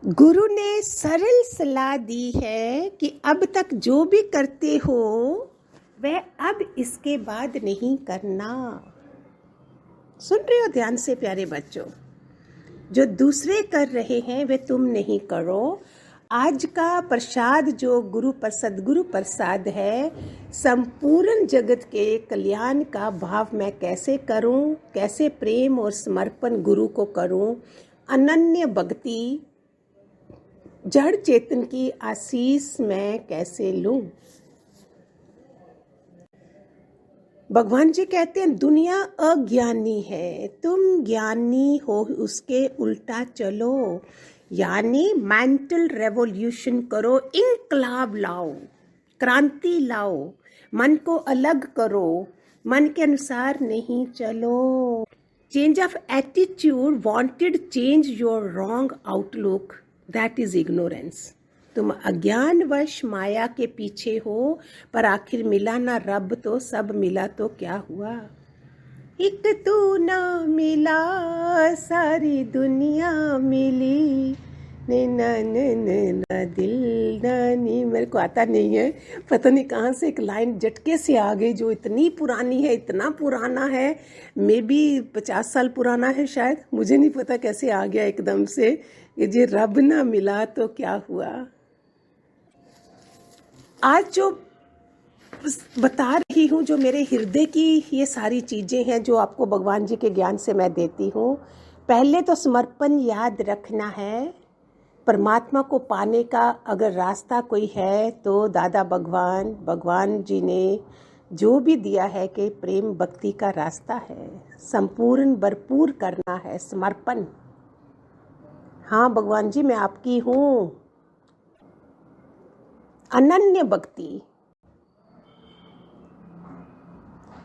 गुरु ने सरल सलाह दी है कि अब तक जो भी करते हो वह अब इसके बाद नहीं करना। सुन रहे हो ध्यान से प्यारे बच्चों? जो दूसरे कर रहे हैं वे तुम नहीं करो। आज का प्रसाद जो सदगुरु प्रसाद है, संपूर्ण जगत के कल्याण का भाव मैं कैसे करूं, कैसे प्रेम और समर्पण गुरु को करूं, अनन्य भक्ति जड़ चेतन की आशीष मैं कैसे लूं। भगवान जी कहते हैं दुनिया अज्ञानी है, तुम ज्ञानी हो उसके उल्टा चलो। यानी मेंटल रेवोल्यूशन करो, इंकलाब लाओ, क्रांति लाओ, मन को अलग करो, मन के अनुसार नहीं चलो। Change of attitude, wanted change your wrong outlook, that is ignorance. तुम अज्ञानवश माया के पीछे हो, पर आखिर मिला ना रब तो सब मिला तो क्या हुआ। एक तू ना मिला सारी दुनिया मिली, न दिल नी। मेरे को आता नहीं है, पता नहीं कहाँ से एक लाइन झटके से आ गई जो इतनी पुरानी है, इतना पुराना है, मे बी 50 साल पुराना है शायद, मुझे नहीं पता कैसे आ गया एकदम से। ये रब ना मिला तो क्या हुआ। आज जो बता रही हूँ, जो मेरे हृदय की ये सारी चीज़ें हैं जो आपको भगवान जी के ज्ञान से मैं देती हूँ। पहले तो समर्पण याद रखना है। परमात्मा को पाने का अगर रास्ता कोई है तो दादा भगवान जी ने जो भी दिया है कि प्रेम भक्ति का रास्ता है, संपूर्ण भरपूर करना है, समर्पण। हाँ भगवान जी मैं आपकी हूँ। अनन्य भक्ति,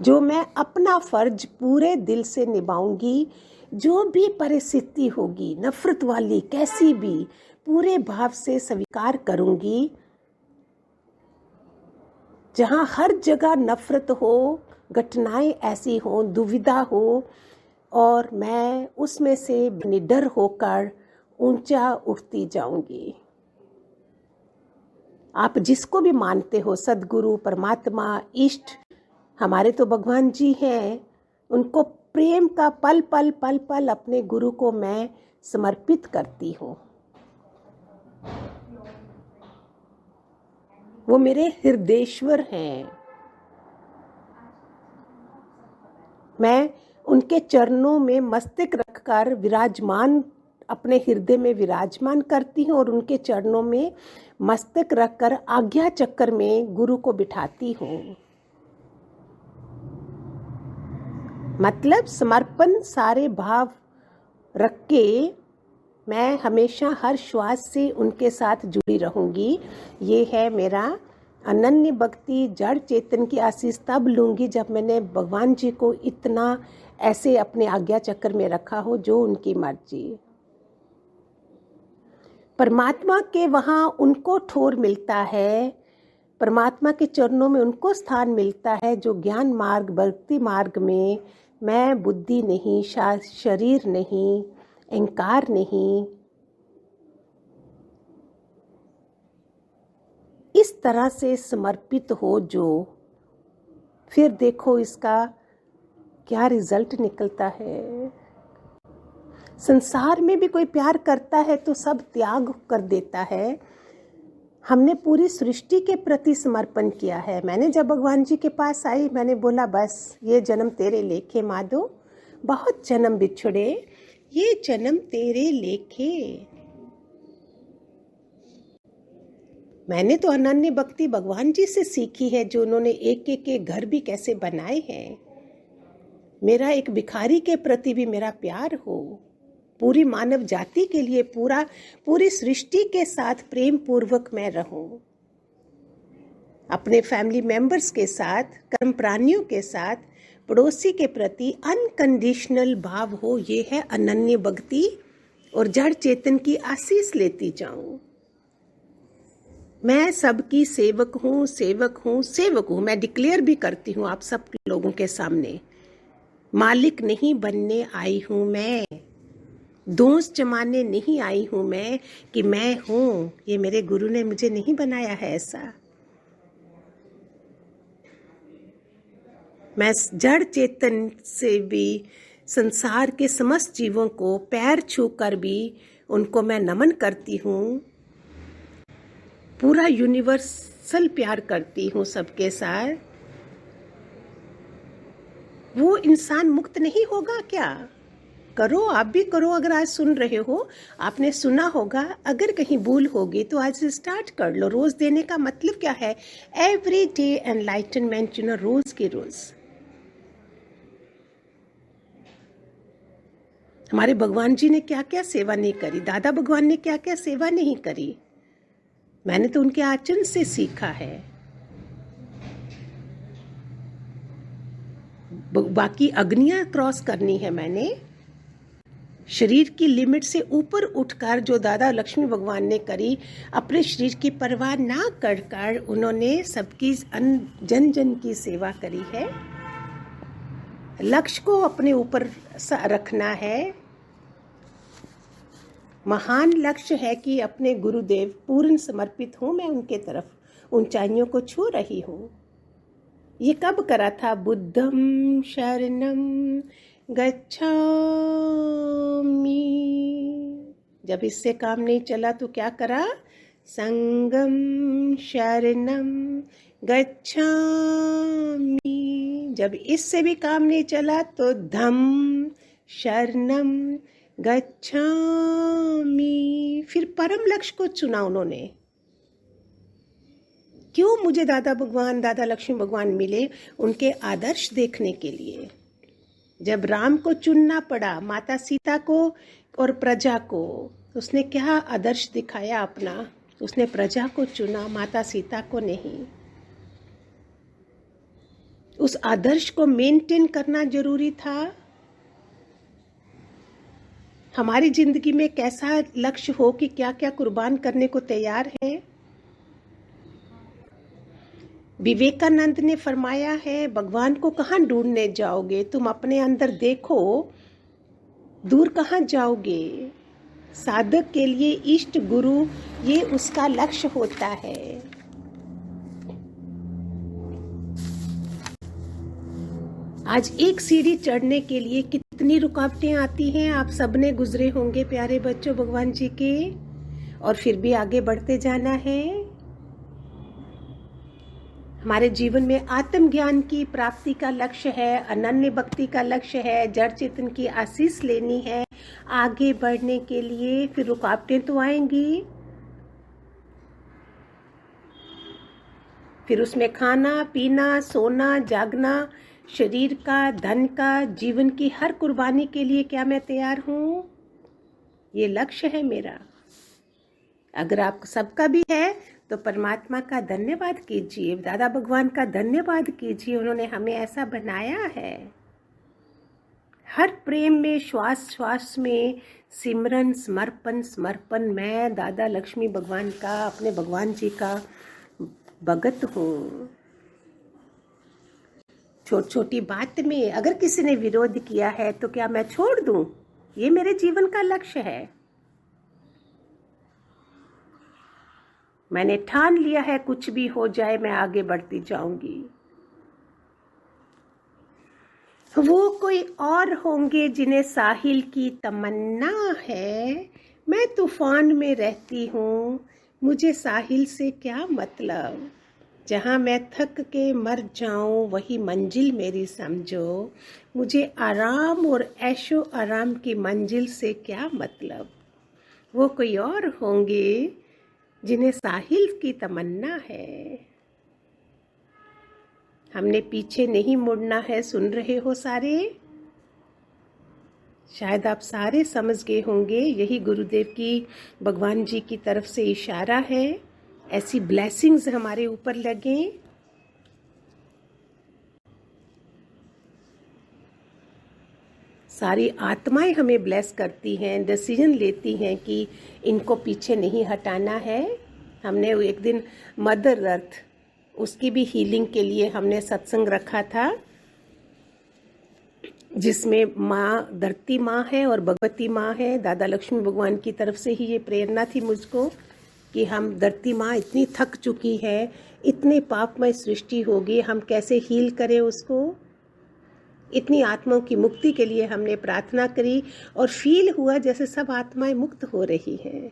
जो मैं अपना फर्ज पूरे दिल से निभाऊंगी, जो भी परिस्थिति होगी नफरत वाली कैसी भी, पूरे भाव से स्वीकार करूंगी। जहां हर जगह नफरत हो, घटनाएं ऐसी हो, दुविधा हो, और मैं उसमें से निडर होकर ऊंचा उठती जाऊंगी। आप जिसको भी मानते हो, सदगुरु, परमात्मा, इष्ट, हमारे तो भगवान जी हैं, उनको प्रेम का पल पल अपने गुरु को मैं समर्पित करती हूँ। वो मेरे हृदयेश्वर हैं। मैं उनके चरणों में मस्तक रखकर विराजमान, अपने हृदय में विराजमान करती हूँ और उनके चरणों में मस्तक रखकर आज्ञा चक्कर में गुरु को बिठाती हूँ। मतलब समर्पण सारे भाव रख के मैं हमेशा हर श्वास से उनके साथ जुड़ी रहूंगी। ये है मेरा अनन्य भक्ति। जड़ चेतन की आशीष तब लूंगी जब मैंने भगवान जी को इतना ऐसे अपने आज्ञा चक्कर में रखा हो, जो उनकी मर्जी। परमात्मा के वहाँ उनको ठोर मिलता है, परमात्मा के चरणों में उनको स्थान मिलता है जो ज्ञान मार्ग, भक्ति मार्ग में मैं बुद्धि नहीं, शरीर नहीं, अहंकार नहीं, इस तरह से समर्पित हो जो, फिर देखो इसका क्या रिजल्ट निकलता है। संसार में भी कोई प्यार करता है तो सब त्याग कर देता है। हमने पूरी सृष्टि के प्रति समर्पण किया है। मैंने जब भगवान जी के पास आई, मैंने बोला बस ये जन्म तेरे लेखे माधो, बहुत जन्म बिछड़े, ये जन्म तेरे लेखे। मैंने तो अनन्य भक्ति भगवान जी से सीखी है, जो उन्होंने एक एक घर भी कैसे बनाए हैं। मेरा एक भिखारी के प्रति भी मेरा प्यार हो, पूरी मानव जाति के लिए, पूरी सृष्टि के साथ प्रेम पूर्वक मैं रहूं। अपने फैमिली मेंबर्स के साथ, कर्म प्राणियों के साथ, पड़ोसी के प्रति अनकंडीशनल भाव हो। ये है अनन्य भक्ति। और जड़ चेतन की आशीष लेती जाऊं। मैं सबकी सेवक हूँ। मैं डिक्लेयर भी करती हूँ आप सब लोगों के सामने, मालिक नहीं बनने आई हूँ मैं, दोस्त जमाने नहीं आई हूं मैं कि मैं हूं, ये मेरे गुरु ने मुझे नहीं बनाया है ऐसा। मैं जड़ चेतन से भी संसार के समस्त जीवों को पैर छूकर भी उनको मैं नमन करती हूँ। पूरा यूनिवर्सल प्यार करती हूँ सबके साथ। वो इंसान मुक्त नहीं होगा क्या? करो, आप भी करो। अगर आज सुन रहे हो, आपने सुना होगा, अगर कहीं भूल होगी तो आज से स्टार्ट कर लो। रोज देने का मतलब क्या है? एवरी डे एनलाइटनमेंट, रोज के रोज। हमारे भगवान जी ने क्या क्या सेवा नहीं करी, दादा भगवान ने क्या क्या सेवा नहीं करी, मैंने तो उनके आचरण से सीखा है। बाकी अग्नियां क्रॉस करनी है मैंने। शरीर की लिमिट से ऊपर उठकर जो दादा लक्ष्मी भगवान ने करी, अपने शरीर की परवाह ना कर उन्होंने सबकी जन जन की सेवा करी है। लक्ष्य को अपने ऊपर रखना है। महान लक्ष्य है कि अपने गुरुदेव पूर्ण समर्पित हूं मैं उनके तरफ, ऊंचाइयों को छू रही हूं। ये कब करा था? बुद्धम शरणम गच्छामि। जब इससे काम नहीं चला तो क्या करा? संगम शरणम गच्छामि। जब इससे भी काम नहीं चला तो धम्म शरणम गच्छामि। फिर परम लक्ष्य को चुना उन्होंने। क्यों मुझे दादा भगवान, दादा लक्ष्मी भगवान मिले? उनके आदर्श देखने के लिए। जब राम को चुनना पड़ा, माता सीता को और प्रजा को, उसने क्या आदर्श दिखाया अपना? उसने प्रजा को चुना, माता सीता को नहीं। उस आदर्श को मेंटेन करना जरूरी था। हमारी जिंदगी में कैसा लक्ष्य हो कि क्या क्या कुर्बान करने को तैयार है। विवेकानंद ने फरमाया है, भगवान को कहाँ ढूंढने जाओगे? तुम अपने अंदर देखो, दूर कहाँ जाओगे? साधक के लिए इष्ट गुरु, ये उसका लक्ष्य होता है। आज एक सीढ़ी चढ़ने के लिए कितनी रुकावटें आती हैं, आप सबने गुजरे होंगे प्यारे बच्चों भगवान जी के, और फिर भी आगे बढ़ते जाना है। हमारे जीवन में आत्मज्ञान की प्राप्ति का लक्ष्य है, अनन्य भक्ति का लक्ष्य है, जड़ चेतन की आशीष लेनी है आगे बढ़ने के लिए। फिर रुकावटें तो आएंगी, फिर उसमें खाना पीना, सोना, जागना, शरीर का, धन का, जीवन की हर कुर्बानी के लिए क्या मैं तैयार हूँ? ये लक्ष्य है मेरा। अगर आप सबका भी है तो परमात्मा का धन्यवाद कीजिए, दादा भगवान का धन्यवाद कीजिए, उन्होंने हमें ऐसा बनाया है। हर प्रेम में, श्वास श्वास में सिमरन, समर्पण समर्पण। मैं दादा लक्ष्मी भगवान का, अपने भगवान जी का भगत हूँ। छोटी छोटी बात में अगर किसी ने विरोध किया है तो क्या मैं छोड़ दूं? ये मेरे जीवन का लक्ष्य है। मैंने ठान लिया है, कुछ भी हो जाए मैं आगे बढ़ती जाऊंगी। वो कोई और होंगे जिन्हें साहिल की तमन्ना है। मैं तूफान में रहती हूँ, मुझे साहिल से क्या मतलब। जहाँ मैं थक के मर जाऊं वही मंजिल मेरी समझो। मुझे आराम और ऐशो आराम की मंजिल से क्या मतलब। वो कोई और होंगे जिन्हें साहिल की तमन्ना है। हमने पीछे नहीं मुड़ना है। सुन रहे हो सारे? शायद आप सारे समझ गए होंगे, यही गुरुदेव की, भगवान जी की तरफ से इशारा है। ऐसी ब्लेसिंग्स हमारे ऊपर लगें। सारी आत्माएं हमें ब्लेस करती हैं, डिसीजन लेती हैं कि इनको पीछे नहीं हटाना है। हमने एक दिन मदर अर्थ, उसकी भी हीलिंग के लिए हमने सत्संग रखा था। जिसमें माँ धरती माँ है और भगवती माँ है। दादा लक्ष्मी भगवान की तरफ से ही ये प्रेरणा थी मुझको कि हम धरती माँ इतनी थक चुकी है, इतने पापमय सृष्टि होगी, हम कैसे हील करें उसको। इतनी आत्माओं की मुक्ति के लिए हमने प्रार्थना करी और फील हुआ जैसे सब आत्माएं मुक्त हो रही हैं।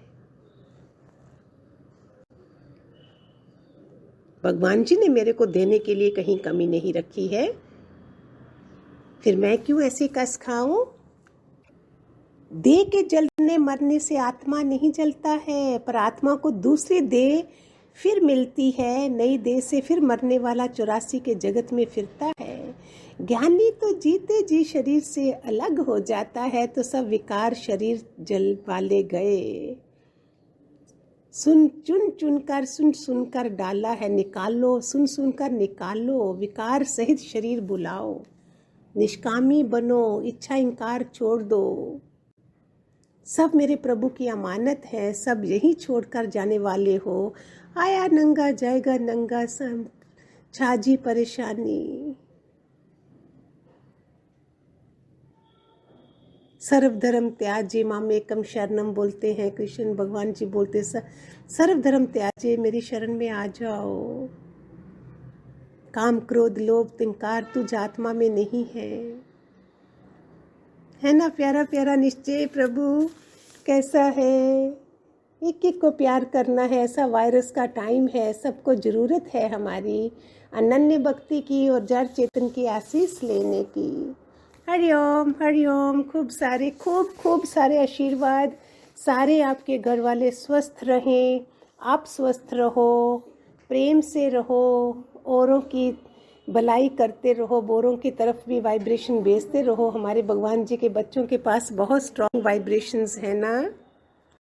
भगवान जी ने मेरे को देने के लिए कहीं कमी नहीं रखी है, फिर मैं क्यों ऐसे कस खाऊं। देह के जलने मरने से आत्मा नहीं जलता है, पर आत्मा को दूसरी देह फिर मिलती है, नई देह से फिर मरने वाला 84 के जगत में फिरता है। ज्ञानी तो जीते जी शरीर से अलग हो जाता है, तो सब विकार शरीर जल वाले गए। सुन चुन चुनकर सुन सुनकर डाला है निकालो, सुन सुनकर निकालो, विकार सहित शरीर बुलाओ। निष्कामी बनो, इच्छा इंकार छोड़ दो। सब मेरे प्रभु की अमानत है, सब यही छोड़कर जाने वाले हो। आया नंगा जाएगा नंगा, सब छाजी परेशानी। सर्व धर्म त्याजे मामेकम शरणम बोलते हैं कृष्ण भगवान जी, बोलते सर्व धर्म त्याजे, मेरी शरण में आ जाओ। काम क्रोध लोभ तिनकार तुझ आत्मा में नहीं है ना। प्यारा प्यारा निश्चय प्रभु कैसा है। एक एक को प्यार करना है, ऐसा वायरस का टाइम है, सबको जरूरत है हमारी अनन्य भक्ति की और जड़ चेतन की आशीष लेने की। हरिओम हरिओम। खूब सारे आशीर्वाद। सारे आपके घर वाले स्वस्थ रहें, आप स्वस्थ रहो, प्रेम से रहो, औरों की भलाई करते रहो, बोरों की तरफ भी वाइब्रेशन भेजते रहो। हमारे भगवान जी के बच्चों के पास बहुत स्ट्रॉन्ग वाइब्रेशंस है ना।